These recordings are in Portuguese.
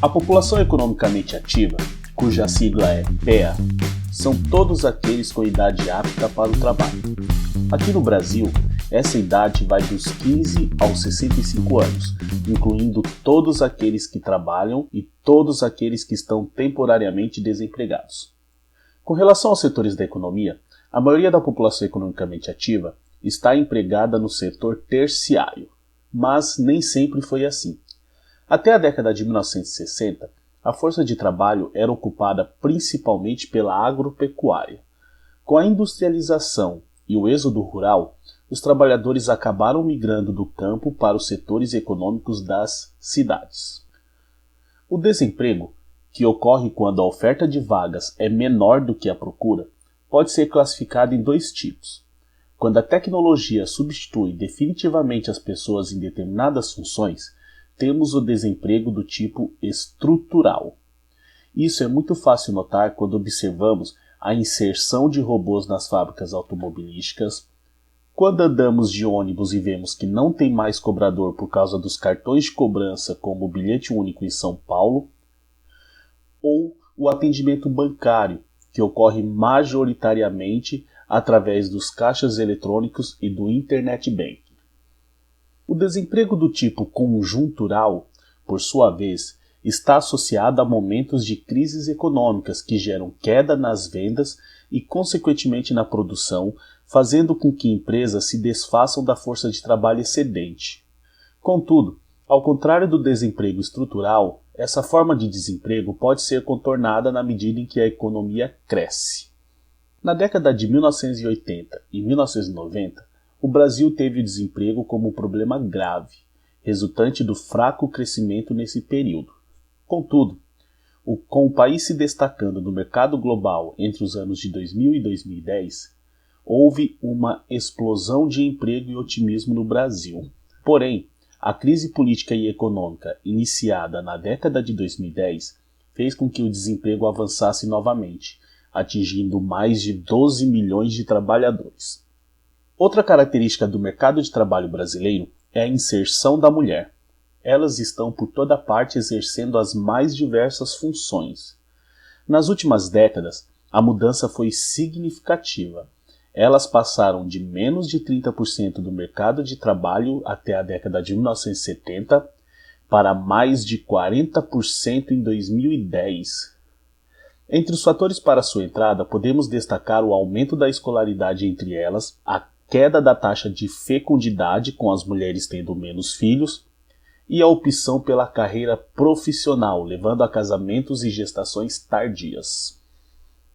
A população economicamente ativa, cuja sigla é PEA, são todos aqueles com idade apta para o trabalho. Aqui no Brasil, essa idade vai dos 15 aos 65 anos, incluindo todos aqueles que trabalham e todos aqueles que estão temporariamente desempregados. Com relação aos setores da economia, a maioria da população economicamente ativa está empregada no setor terciário, mas nem sempre foi assim. Até a década de 1960, a força de trabalho era ocupada principalmente pela agropecuária. Com a industrialização e o êxodo rural, os trabalhadores acabaram migrando do campo para os setores econômicos das cidades. O desemprego, que ocorre quando a oferta de vagas é menor do que a procura, pode ser classificado em dois tipos. Quando a tecnologia substitui definitivamente as pessoas em determinadas funções, temos o desemprego do tipo estrutural. Isso é muito fácil notar quando observamos a inserção de robôs nas fábricas automobilísticas, quando andamos de ônibus e vemos que não tem mais cobrador por causa dos cartões de cobrança como o bilhete único em São Paulo, ou o atendimento bancário, que ocorre majoritariamente através dos caixas eletrônicos e do Internet Banking. O desemprego do tipo conjuntural, por sua vez, está associado a momentos de crises econômicas que geram queda nas vendas e, consequentemente, na produção, fazendo com que empresas se desfaçam da força de trabalho excedente. Contudo, ao contrário do desemprego estrutural, essa forma de desemprego pode ser contornada na medida em que a economia cresce. Na década de 1980 e 1990, o Brasil teve o desemprego como um problema grave, resultante do fraco crescimento nesse período. Contudo, com o país se destacando no mercado global entre os anos de 2000 e 2010, houve uma explosão de emprego e otimismo no Brasil. Porém, a crise política e econômica iniciada na década de 2010 fez com que o desemprego avançasse novamente, atingindo mais de 12 milhões de trabalhadores. Outra característica do mercado de trabalho brasileiro é a inserção da mulher. Elas estão por toda parte exercendo as mais diversas funções. Nas últimas décadas, a mudança foi significativa. Elas passaram de menos de 30% do mercado de trabalho até a década de 1970 para mais de 40% em 2010. Entre os fatores para sua entrada, podemos destacar o aumento da escolaridade entre elas, a queda da taxa de fecundidade com as mulheres tendo menos filhos e a opção pela carreira profissional, levando a casamentos e gestações tardias.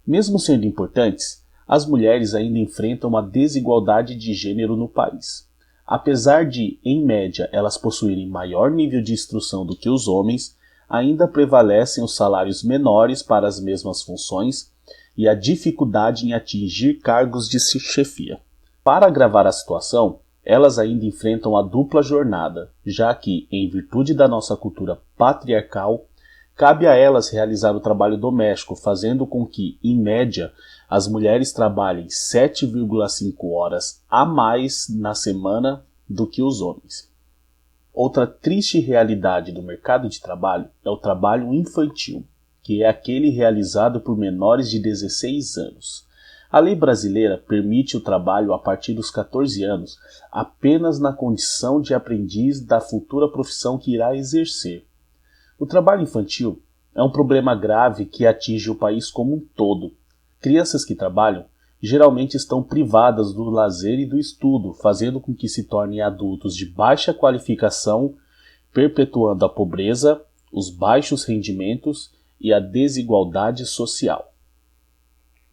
Mesmo sendo importantes, as mulheres ainda enfrentam uma desigualdade de gênero no país. Apesar de, em média, elas possuírem maior nível de instrução do que os homens, ainda prevalecem os salários menores para as mesmas funções e a dificuldade em atingir cargos de chefia. Para agravar a situação, elas ainda enfrentam a dupla jornada, já que, em virtude da nossa cultura patriarcal, cabe a elas realizar o trabalho doméstico, fazendo com que, em média, as mulheres trabalhem 7,5 horas a mais na semana do que os homens. Outra triste realidade do mercado de trabalho é o trabalho infantil, que é aquele realizado por menores de 16 anos. A lei brasileira permite o trabalho a partir dos 14 anos apenas na condição de aprendiz da futura profissão que irá exercer. O trabalho infantil é um problema grave que atinge o país como um todo. Crianças que trabalham geralmente estão privadas do lazer e do estudo, fazendo com que se tornem adultos de baixa qualificação, perpetuando a pobreza, os baixos rendimentos e a desigualdade social.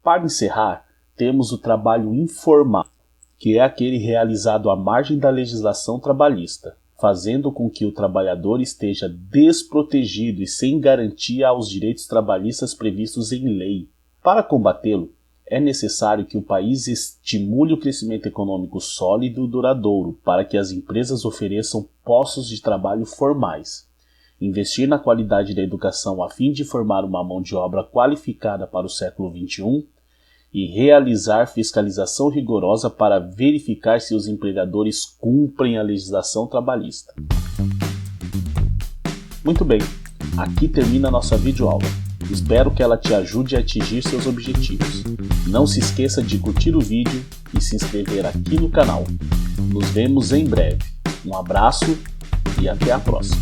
Para encerrar, temos o trabalho informal, que é aquele realizado à margem da legislação trabalhista, fazendo com que o trabalhador esteja desprotegido e sem garantia aos direitos trabalhistas previstos em lei. Para combatê-lo, é necessário que o país estimule o crescimento econômico sólido e duradouro para que as empresas ofereçam postos de trabalho formais, investir na qualidade da educação a fim de formar uma mão de obra qualificada para o século XXI e realizar fiscalização rigorosa para verificar se os empregadores cumprem a legislação trabalhista. Muito bem, Aqui termina a nossa videoaula. Espero que ela te ajude a atingir seus objetivos. Não se esqueça de curtir o vídeo e se inscrever aqui no canal. Nos vemos em breve. Um abraço e até a próxima.